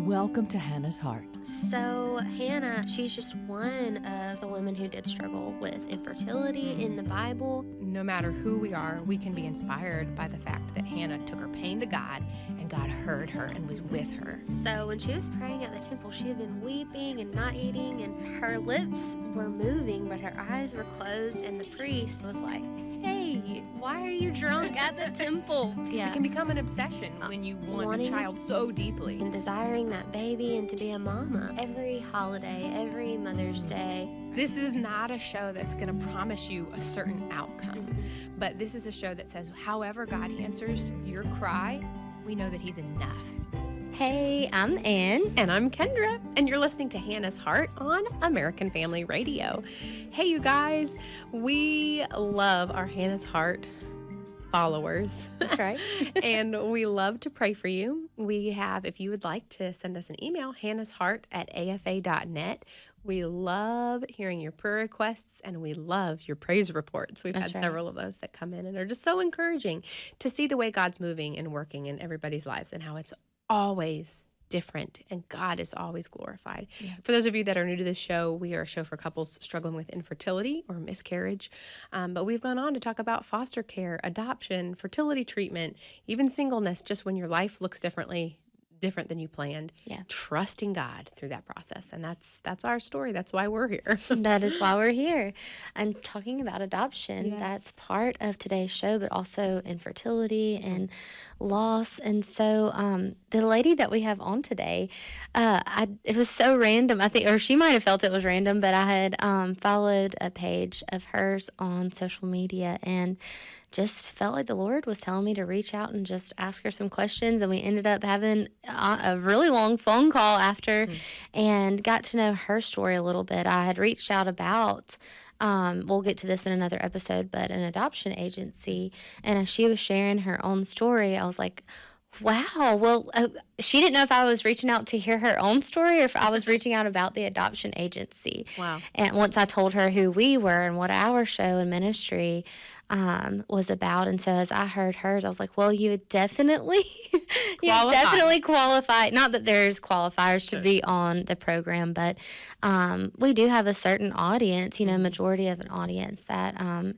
Welcome to Hannah's Heart. So Hannah, she's just one of the women who did struggle with infertility in the Bible. No matter who we are, we can be inspired by the fact that Hannah took her pain to God, and God heard her and was with her. So when she was praying at the temple, she had been weeping and not eating, and her lips were moving, but her eyes were closed, and the priest was like, "Hey, why are you drunk at the temple?" It can become an obsession when you want a child so deeply. And desiring that baby and to be a mama. Every holiday, every Mother's Day. This is not a show that's going to promise you a certain outcome, but this is a show that says, however God answers your cry, we know that He's enough. Hey, I'm Ann. And I'm Kendra, and you're listening to Hannah's Heart on American Family Radio. Hey, you guys, we love our Hannah's Heart followers. That's right. And we love to pray for you. We have, if you would like to send us an email, hannahsheart@afa.net. We love hearing your prayer requests, and we love your praise reports. We've had several of those that come in and are just so encouraging to see the way God's moving and working in everybody's lives and how it's always different and God is always glorified. Yeah. For those of you that are new to this show, we are a show for couples struggling with infertility or miscarriage, but we've gone on to talk about foster care, adoption, fertility treatment, even singleness, just when your life looks different than you planned. Yeah. Trusting God through that process. And that's our story. That's why we're here. That is why we're here. And talking about adoption, yes. That's part of today's show, but also infertility and loss. And so the lady that we have on today, it was so random, I think, or she might have felt it was random, but I had followed a page of hers on social media and just felt like the Lord was telling me to reach out and just ask her some questions. And we ended up having a really long phone call after and got to know her story a little bit. I had reached out about, we'll get to this in another episode, but an adoption agency. And as she was sharing her own story, I was like, wow. Well, she didn't know if I was reaching out to hear her own story or if I was reaching out about the adoption agency. Wow. And once I told her who we were and what our show and ministry was about, and so as I heard hers, I was like, well, you would definitely qualify. Not that there's qualifiers to be on the program, but we do have a certain audience, majority of an audience that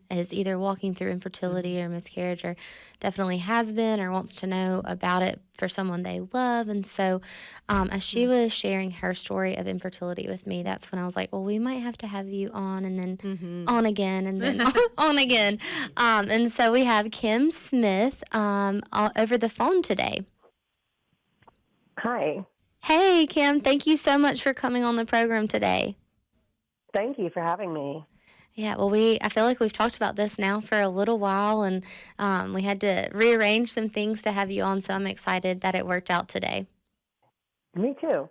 is either walking through infertility or miscarriage, or definitely has been or wants to know about it for someone they love. And so as she was sharing her story of infertility with me, that's when I was like, well, we might have to have you on, and then on again, and then on again. And so we have Kim Smith over the phone today. Hi. Hey, Kim. Thank you so much for coming on the program today. Thank you for having me. Yeah, well, I feel like we've talked about this now for a little while, and we had to rearrange some things to have you on, so I'm excited that it worked out today. Me too.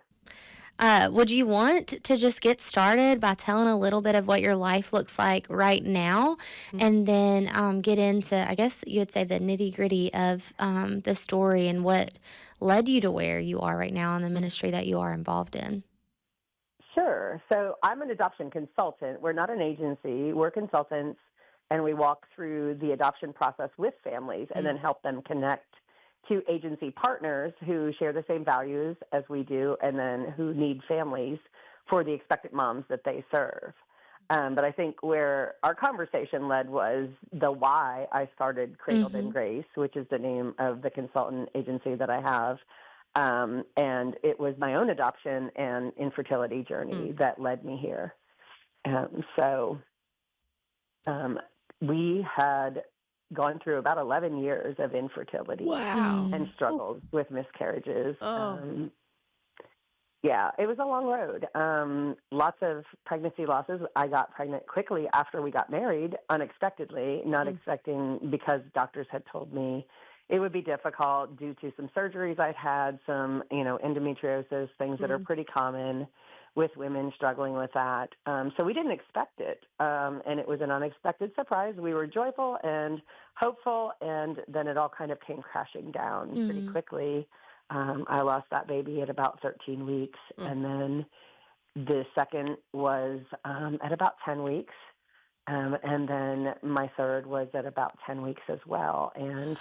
Would you want to just get started by telling a little bit of what your life looks like right now, and then get into, I guess you would say, the nitty-gritty of the story and what led you to where you are right now in the ministry that you are involved in? Sure. So I'm an adoption consultant. We're not an agency. We're consultants, and we walk through the adoption process with families and then help them connect to agency partners who share the same values as we do, and then who need families for the expectant moms that they serve. But I think where our conversation led was the why I started Cradled In Grace, which is the name of the consultant agency that I have. And it was my own adoption and infertility journey that led me here. We had gone through about 11 years of infertility and struggles with miscarriages. Yeah, it was a long road. Lots of pregnancy losses. I got pregnant quickly after we got married, unexpectedly, not expecting, because doctors had told me it would be difficult due to some surgeries I'd had, some, endometriosis, things that are pretty common with women struggling with that. So we didn't expect it, and it was an unexpected surprise. We were joyful and hopeful, and then it all kind of came crashing down pretty quickly. I lost that baby at about 13 weeks, and then the second was at about 10 weeks, and then my third was at about 10 weeks as well. And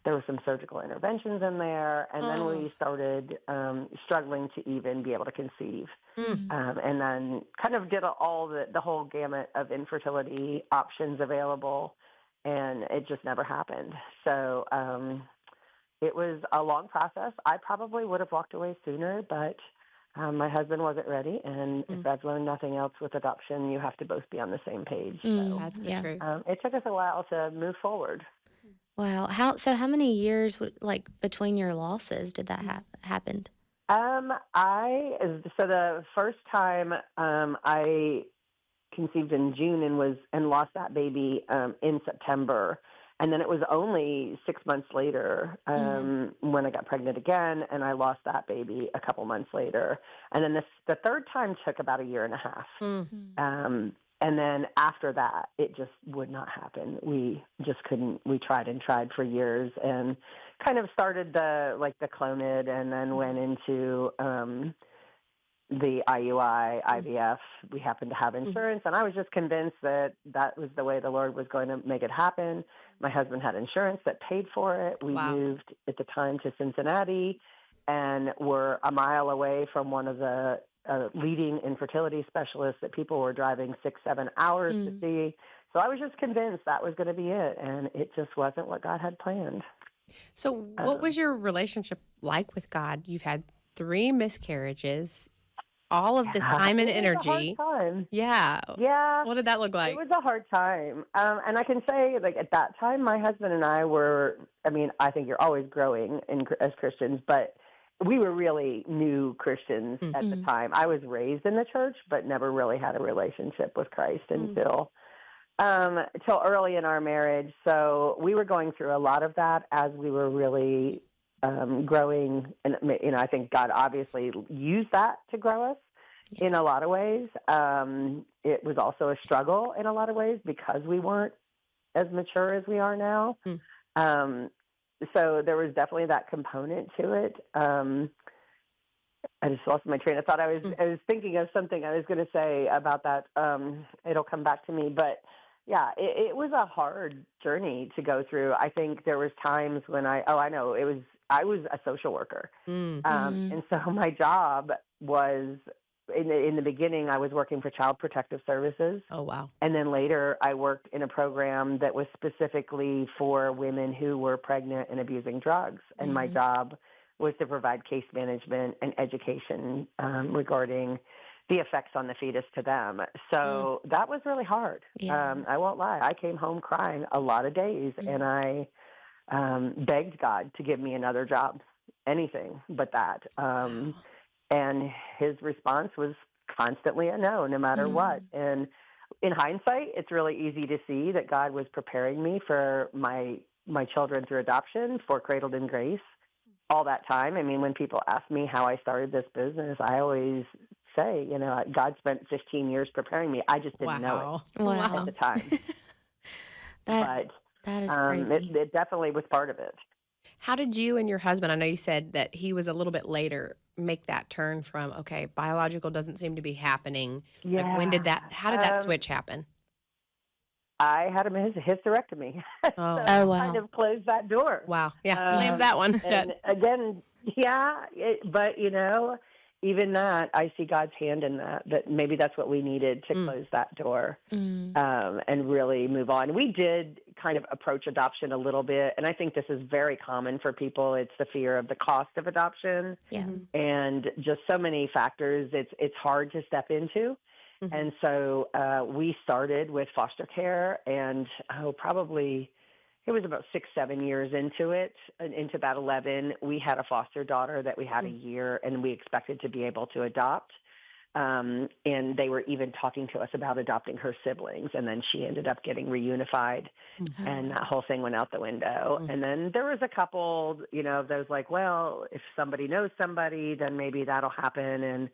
there were some surgical interventions in there, and then Oh. we started struggling to even be able to conceive. Mm. And then kind of did all the whole gamut of infertility options available, and it just never happened. So it was a long process. I probably would have walked away sooner, but my husband wasn't ready, and if I've learned nothing else with adoption, you have to both be on the same page. So That's the Yeah. truth. it took us a while to move forward. Wow. How many years like between your losses did that happen? So the first time I conceived in June and lost that baby in September. And then it was only 6 months later when I got pregnant again, and I lost that baby a couple months later. And then the third time took about a year and a half. And then after that, it just would not happen. We just couldn't. We tried and tried for years, and kind of started the Clomid, and then went into the IUI, IVF. We happened to have insurance, and I was just convinced that that was the way the Lord was going to make it happen. My husband had insurance that paid for it. We moved at the time to Cincinnati, and were a mile away from one of the leading infertility specialists that people were driving 6-7 hours to see. So I was just convinced that was going to be it, and it just wasn't what God had planned. So what was your relationship like with God? You've had 3 miscarriages, all of this time and energy. It was a hard time. Yeah. Yeah. What did that look like? It was a hard time. And I can say, at that time, my husband and I were, I think you're always growing as Christians, but we were really new Christians at the time. I was raised in the church, but never really had a relationship with Christ until early in our marriage. So we were going through a lot of that as we were really growing. And, I think God obviously used that to grow us in a lot of ways. It was also a struggle in a lot of ways because we weren't as mature as we are now. So there was definitely that component to it. I just lost my train of thought. I was thinking of something I was going to say about that. It'll come back to me. But yeah, it was a hard journey to go through. I think there was times when I was a social worker. And so my job was, in the beginning, I was working for Child Protective Services. Oh, wow. And then later I worked in a program that was specifically for women who were pregnant and abusing drugs. And my job was to provide case management and education regarding the effects on the fetus to them. So that was really hard. I won't lie. I came home crying a lot of days, and I begged God to give me another job, anything but that. And his response was constantly a no matter what. And in hindsight, it's really easy to see that God was preparing me for my children through adoption, for Cradled in Grace, all that time. When people ask me how I started this business, I always say, God spent 15 years preparing me. I just didn't know it at the time. That is crazy. It definitely was part of it. How did you and your husband, I know you said that he was a little bit later, make that turn from, okay, biological doesn't seem to be happening. Yeah. How did that switch happen? I had a hysterectomy. Oh, so wow. kind of closed that door. Wow. Yeah. Slam that one. And again, but even that, I see God's hand in that maybe that's what we needed to close that door and really move on. We did kind of approach adoption a little bit, and I think this is very common for people. It's the fear of the cost of adoption and just so many factors. It's hard to step into. And so we started with foster care, and probably it was about 6-7 years into it, into that 11, we had a foster daughter that we had a year, and we expected to be able to adopt. And they were even talking to us about adopting her siblings, and then she ended up getting reunified, and that whole thing went out the window. And then there was a couple, those like, well, if somebody knows somebody, then maybe that'll happen. And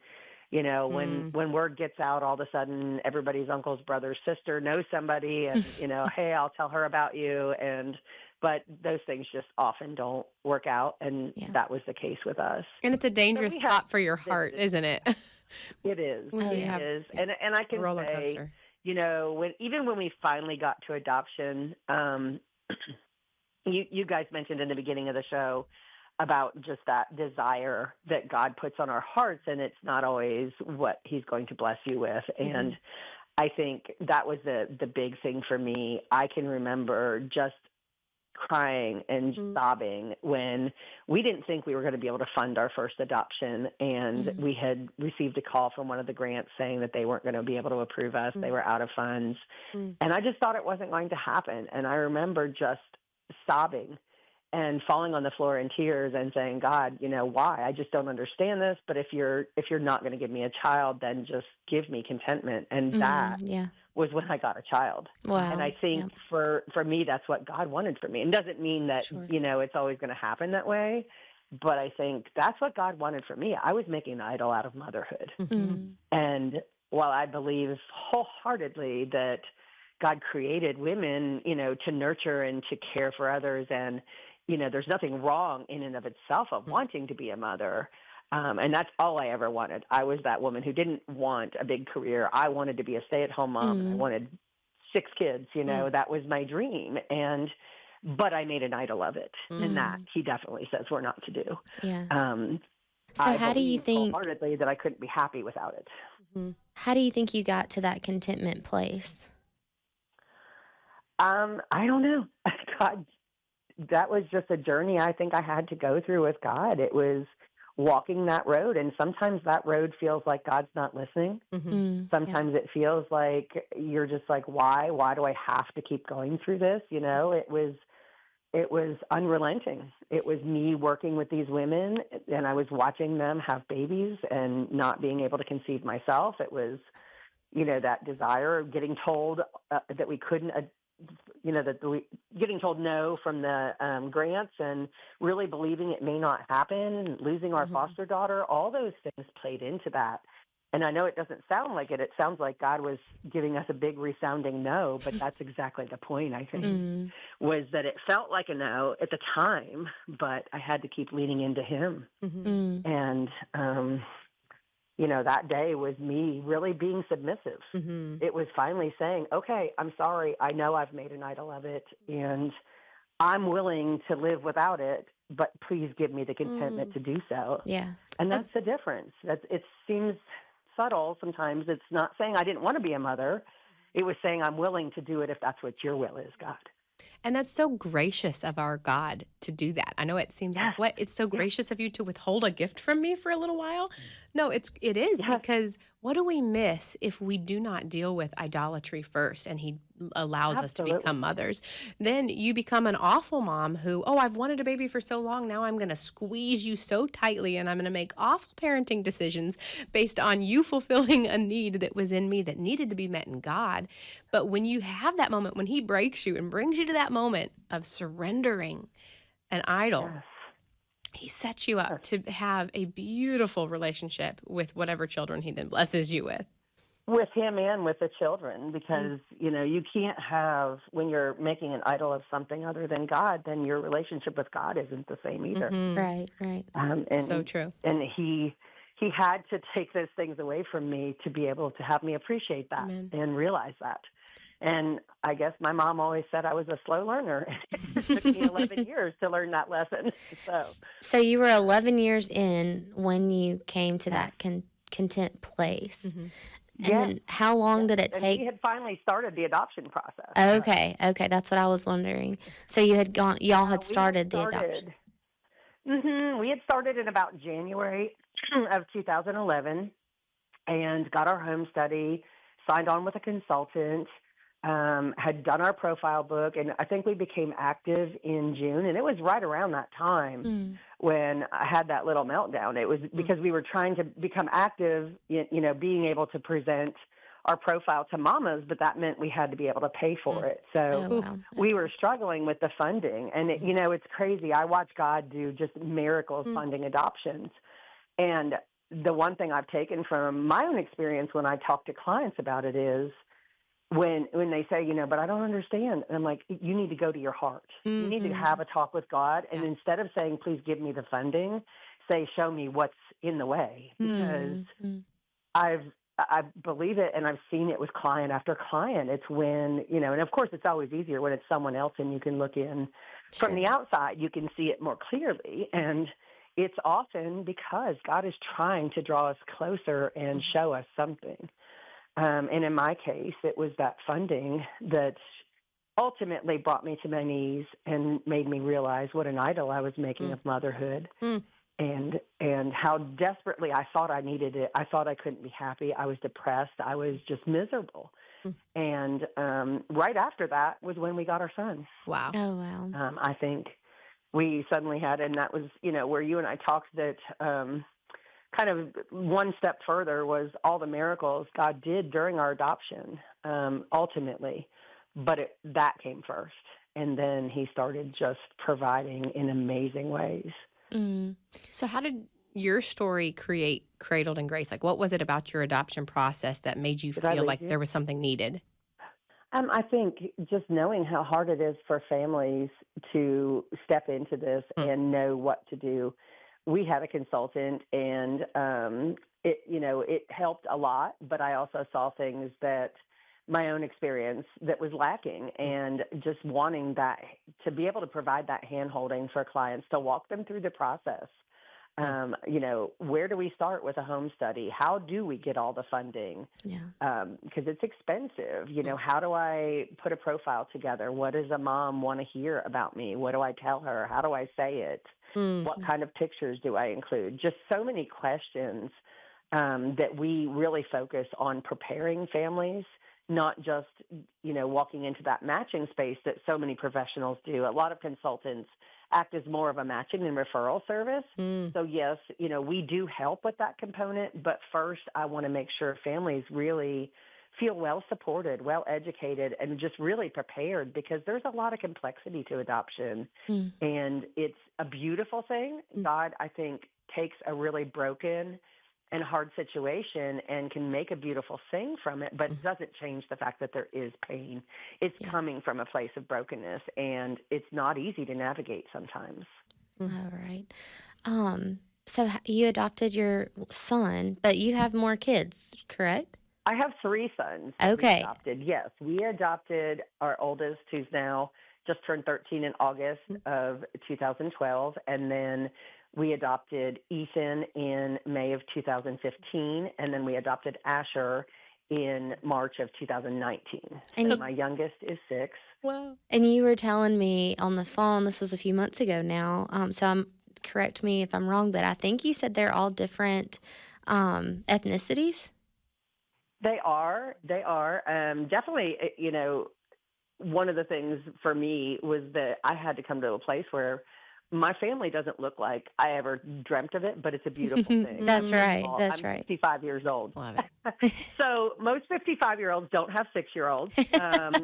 when word gets out, all of a sudden everybody's uncle's brother's sister knows somebody, and hey, I'll tell her about you. But those things just often don't work out, and that was the case with us. And it's a dangerous spot for your heart, isn't it? It is. It is. And I can say, even when we finally got to adoption, you guys mentioned in the beginning of the show about just that desire that God puts on our hearts, and it's not always what he's going to bless you with. Mm-hmm. And I think that was the big thing for me. I can remember just crying and sobbing when we didn't think we were going to be able to fund our first adoption, and we had received a call from one of the grants saying that they weren't going to be able to approve us. They were out of funds. And I just thought it wasn't going to happen. And I remember just sobbing and falling on the floor in tears and saying, God, why? I just don't understand this. But if you're not going to give me a child, then just give me contentment. And that was when I got a child. Wow. And I think for me, that's what God wanted for me. It doesn't mean that, it's always going to happen that way. But I think that's what God wanted for me. I was making an idol out of motherhood. And while I believe wholeheartedly that God created women, to nurture and to care for others, and there's nothing wrong in and of itself of wanting to be a mother. And that's all I ever wanted. I was that woman who didn't want a big career. I wanted to be a stay-at-home mom. And I wanted 6 kids, that was my dream. But I made an idol of it. And that he definitely says we're not to do. Yeah. So how do you think wholeheartedly that I couldn't be happy without it? How do you think you got to that contentment place? I don't know. God, that was just a journey I think I had to go through with God. It was walking that road, and sometimes that road feels like God's not listening. Sometimes it feels like you're just like, why do I have to keep going through this? It was unrelenting. It was me working with these women, and I was watching them have babies and not being able to conceive myself. It was, that desire of getting told that we couldn't, getting told no from the grants, and really believing it may not happen, losing our foster daughter. All those things played into that. And I know it doesn't sound like it. It sounds like God was giving us a big resounding no, but that's exactly the point, I think, was that it felt like a no at the time, but I had to keep leaning into him. And, that day was me really being submissive. It was finally saying, okay, I'm sorry. I know I've made an idol of it, and I'm willing to live without it, but please give me the contentment to do so. Yeah. And that's the difference. It seems subtle sometimes. It's not saying I didn't want to be a mother. It was saying I'm willing to do it if that's what your will is, God. And that's so gracious of our God to do that. I know it seems like, it's so gracious of you to withhold a gift from me for a little while. No, it is because what do we miss if we do not deal with idolatry first and he allows us to become mothers? Then you become an awful mom who, I've wanted a baby for so long. Now I'm going to squeeze you so tightly, and I'm going to make awful parenting decisions based on you fulfilling a need that was in me that needed to be met in God. But when you have that moment, when he breaks you and brings you to that moment of surrendering an idol, he sets you up to have a beautiful relationship with whatever children he then blesses you with. With him and with the children, because, you can't have, when you're making an idol of something other than God, then your relationship with God isn't the same either. Right. And, so true. And he had to take those things away from me to be able to have me appreciate that and realize that. And I guess my mom always said I was a slow learner. It took me 11 years to learn that lesson. So you were 11 years in when you came to that content place. And then how long did it take? And we had finally started the adoption process. Okay. That's what I was wondering. So y'all had started the adoption. We had started in about January of 2011 and got our home study, signed on with a consultant, had done our profile book, and I think we became active in June, and it was right around that time when I had that little meltdown. It was because we were trying to become active, being able to present our profile to mamas, but that meant we had to be able to pay for it. So we were struggling with the funding, and it's crazy. I watch God do just miracles funding adoptions, and the one thing I've taken from my own experience when I talk to clients about it is, when they say, but I don't understand. And I'm like, you need to go to your heart. You need to have a talk with God. And instead of saying, please give me the funding, say, show me what's in the way. Because I believe it, and I've seen it with client after client. It's when, and of course it's always easier when it's someone else and you can look in. From Sure. the outside, you can see it more clearly, and it's often because God is trying to draw us closer and show us something. And in my case, it was that funding that ultimately brought me to my knees and made me realize what an idol I was making Mm. of motherhood, Mm. and how desperately I thought I needed it. I thought I couldn't be happy. I was depressed. I was just miserable. Mm. And right after that was when we got our son. Wow. Oh, wow. I think we suddenly had, and that was, where you and I talked that kind of one step further was all the miracles God did during our adoption, ultimately. But that came first. And then he started just providing in amazing ways. Mm. So how did your story create Cradled in Grace? Like, what was it about your adoption process that made you Did I feel lose like you? there was something needed? I think just knowing how hard it is for families to step into this Mm. and know what to do. We had a consultant, and it helped a lot. But I also saw things that my own experience that was lacking, and just wanting that to be able to provide that hand holding for clients to walk them through the process. Where do we start with a home study? How do we get all the funding? Yeah. Because it's expensive. How do I put a profile together? What does a mom want to hear about me? What do I tell her? How do I say it? Mm. What kind of pictures do I include? Just so many questions that we really focus on preparing families, not just, walking into that matching space that so many professionals do. A lot of consultants act as more of a matching and referral service. Mm. So yes, we do help with that component, but first I want to make sure families really feel well supported, well educated, and just really prepared, because there's a lot of complexity to adoption. Mm. And it's a beautiful thing. God, I think, takes a really broken and hard situation and can make a beautiful thing from it, but it doesn't change the fact that there is pain. It's Yeah. coming from a place of brokenness, and it's not easy to navigate sometimes. All right. So you adopted your son, but you have more kids, correct? I have 3 sons that we Okay. adopted. Yes, we adopted our oldest, who's now just turned 13 in August of 2012, and then we adopted Ethan in May of 2015, and then we adopted Asher in March of 2019. And So you, my youngest is 6. Wow. and you were telling me on the phone, this was a few months ago now. Correct me if I'm wrong, but I think you said they're all different ethnicities. They are. They are. Definitely, one of the things for me was that I had to come to a place where my family doesn't look like I ever dreamt of it, but it's a beautiful thing. That's right. I'm That's right. 55 years old. Love it. So most 55-year-olds don't have 6-year-olds.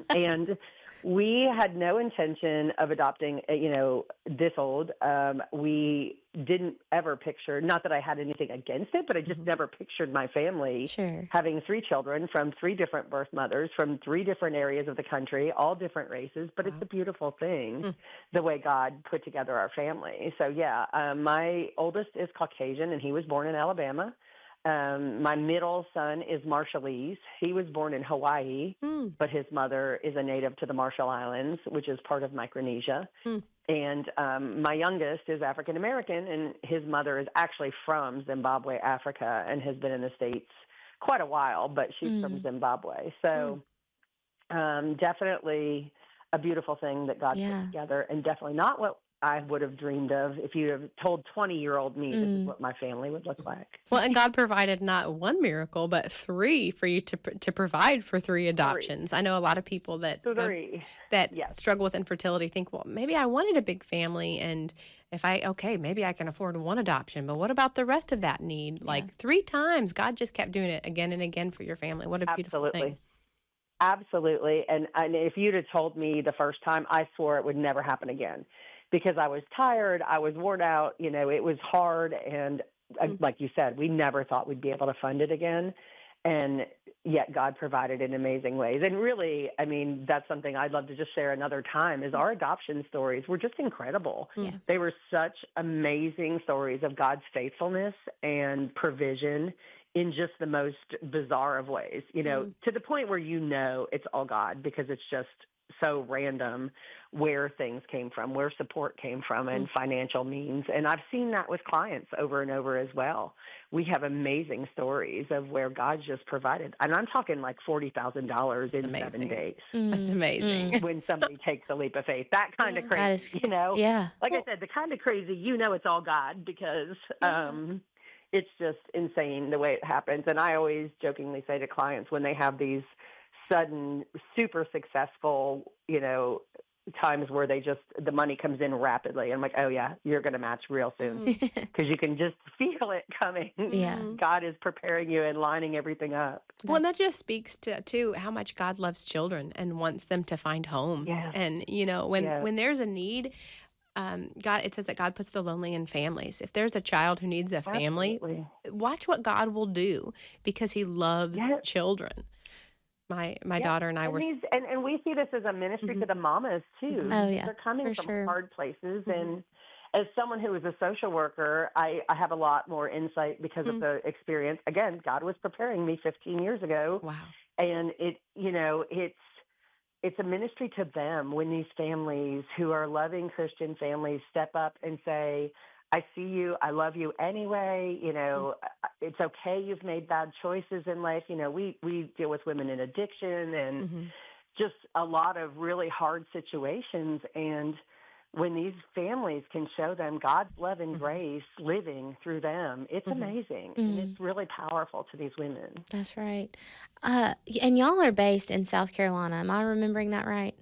And we had no intention of adopting, this old. We didn't ever picture, not that I had anything against it, but I just never pictured my family Sure. having 3 children from 3 different birth mothers from 3 different areas of the country, all different races. But it's a beautiful thing, the way God put together our family. So, yeah, my oldest is Caucasian, and he was born in Alabama. My middle son is Marshallese. He was born in Hawaii, but his mother is a native to the Marshall Islands, which is part of Micronesia. And my youngest is African American, and his mother is actually from Zimbabwe, Africa, and has been in the States quite a while, but she's from Zimbabwe. So definitely a beautiful thing that God Yeah. put together, and definitely not what I would have dreamed of if you have told 20-year-old me this is what my family would look like. Well, and God provided not one miracle, but 3 for you to provide for 3 adoptions. I know a lot of people that 3. that Yes. struggle with infertility think, well, maybe I wanted a big family, and maybe I can afford 1 adoption, but what about the rest of that need? Like 3 times, God just kept doing it again and again for your family. What a beautiful thing. Absolutely. And if you'd have told me the first time, I swore it would never happen again, because I was tired, I was worn out, it was hard, and like you said, we never thought we'd be able to fund it again. And yet God provided in amazing ways. And really, I mean, that's something I'd love to just share another time, is our adoption stories were just incredible. Yeah. They were such amazing stories of God's faithfulness and provision in just the most bizarre of ways, to the point where it's all God, because it's just so random where things came from, where support came from, and financial means. And I've seen that with clients over and over as well. We have amazing stories of where God's just provided. And I'm talking like $40,000 in 7 days. That's amazing. When somebody takes a leap of faith. That kind of crazy, That is, yeah. Like I said, the kind of crazy, it's all God because it's just insane the way it happens. And I always jokingly say to clients when they have these sudden, super successful, times where the money comes in rapidly. I'm like, oh yeah, you're going to match real soon because you can just feel it coming. Yeah. God is preparing you and lining everything up. Well, and that just speaks to how much God loves children and wants them to find homes. Yes. And, when there's a need, it says that God puts the lonely in families. If there's a child who needs a family, watch what God will do because he loves children. My daughter and I were... And we see this as a ministry to the mamas, too. Oh, yeah. They're coming from hard places. And as someone who is a social worker, I have a lot more insight because of the experience. Again, God was preparing me 15 years ago. Wow. And it's a ministry to them when these families who are loving Christian families step up and say, I see you. I love you anyway. It's okay. You've made bad choices in life. We deal with women in addiction and just a lot of really hard situations. And when these families can show them God's love and grace living through them, it's amazing. And it's really powerful to these women. That's right. And y'all are based in South Carolina. Am I remembering that right?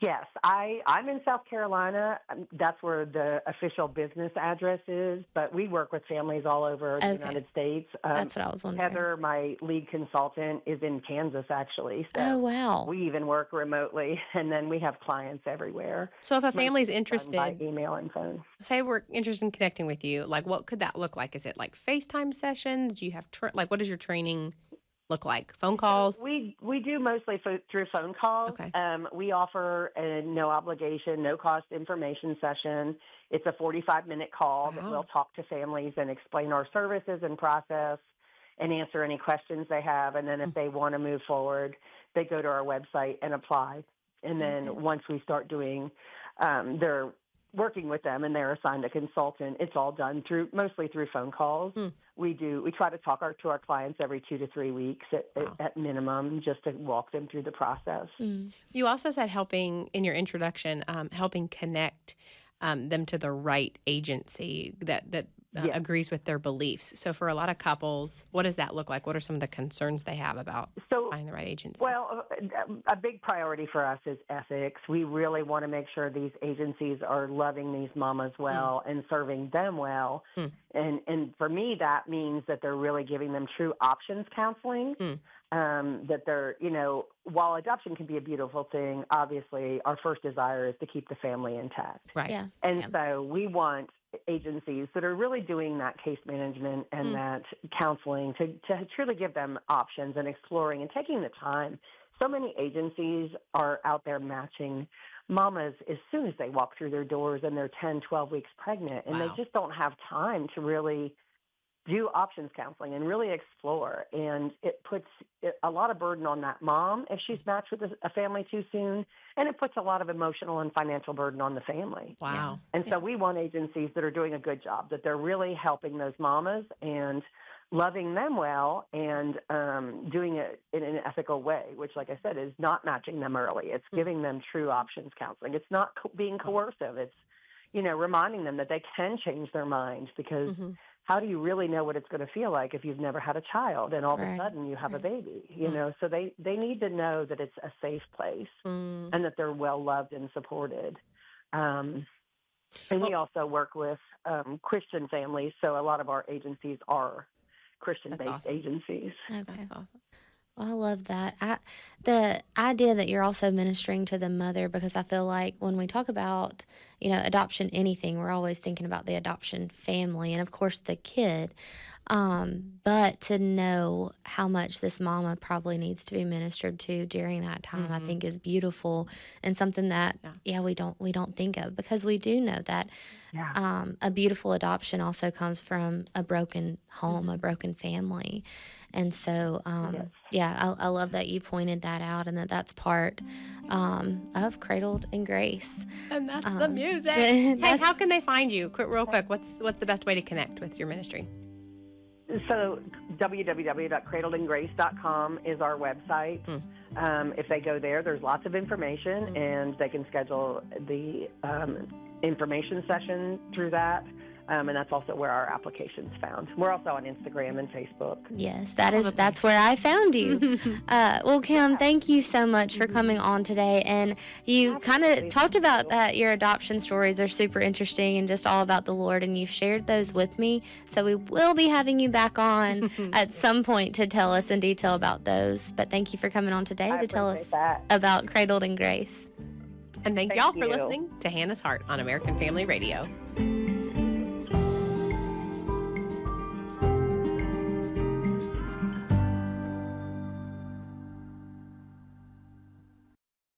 Yes, I'm in South Carolina. That's where the official business address is, but we work with families all over the United States. That's what I was wondering. Heather, my lead consultant, is in Kansas, actually. So oh, wow. we even work remotely, and then we have clients everywhere. So if a family's interested, by email and phone. Say we're interested in connecting with you, like what could that look like? Is it like FaceTime sessions? Do you have, what does your training look like? Phone calls? We do mostly through phone calls. Okay. We offer a no obligation, no cost information session. It's a 45-minute call that we'll talk to families and explain our services and process and answer any questions they have. And then if they want to move forward, they go to our website and apply. And then once we start doing their working with them and they're assigned a consultant, it's all done mostly through phone calls. We try to talk to our clients every 2 to 3 weeks at minimum, just to walk them through the process. You also said helping in your introduction, helping connect them to the right agency that agrees with their beliefs. So for a lot of couples, what does that look like? What are some of the concerns they have about finding the right agency? Well, a big priority for us is ethics. We really want to make sure these agencies are loving these mamas well and serving them well. And for me, that means that they're really giving them true options counseling. That they're, while adoption can be a beautiful thing, obviously our first desire is to keep the family intact. Right. Yeah. And so we want agencies that are really doing that case management and that counseling to truly give them options and exploring and taking the time. So many agencies are out there matching mamas as soon as they walk through their doors and they're 10, 12 weeks pregnant, and they just don't have time to really do options counseling and really explore. And it puts a lot of burden on that mom if she's matched with a family too soon, and it puts a lot of emotional and financial burden on the family. Wow. And so we want agencies that are doing a good job, that they're really helping those mamas and loving them well and doing it in an ethical way, which, like I said, is not matching them early. It's giving them true options counseling. It's not being coercive. It's, reminding them that they can change their mind, because how do you really know what it's going to feel like if you've never had a child and all of a sudden you have a baby, So they need to know that it's a safe place and that they're well loved and supported. And we also work with Christian families, so a lot of our agencies are Christian-based agencies. Okay. That's awesome. Well, I love that. The idea that you're also ministering to the mother, because I feel like when we talk about, adoption, anything, we're always thinking about the adoption family and, of course, the kid. But to know how much this mama probably needs to be ministered to during that time, I think is beautiful, and something that we don't think of, because we do know that a beautiful adoption also comes from a broken home, a broken family. And so, I love that you pointed that out, and that's part of Cradled in Grace. And that's the music. Hey, how can they find you? Real quick, what's the best way to connect with your ministry? So www.cradledingrace.com is our website. If they go there, there's lots of information, and they can schedule the information session through that. And that's also where our application's found. We're also on Instagram and Facebook. Yes, that's where I found you. Well, Kim, thank you so much for coming on today. And you kind of talked about that your adoption stories are super interesting and just all about the Lord, and you've shared those with me. So we will be having you back on at some point to tell us in detail about those. But thank you for coming on today to tell us about Cradled in Grace. And thank y'all for listening to Hannah's Heart on American Family Radio.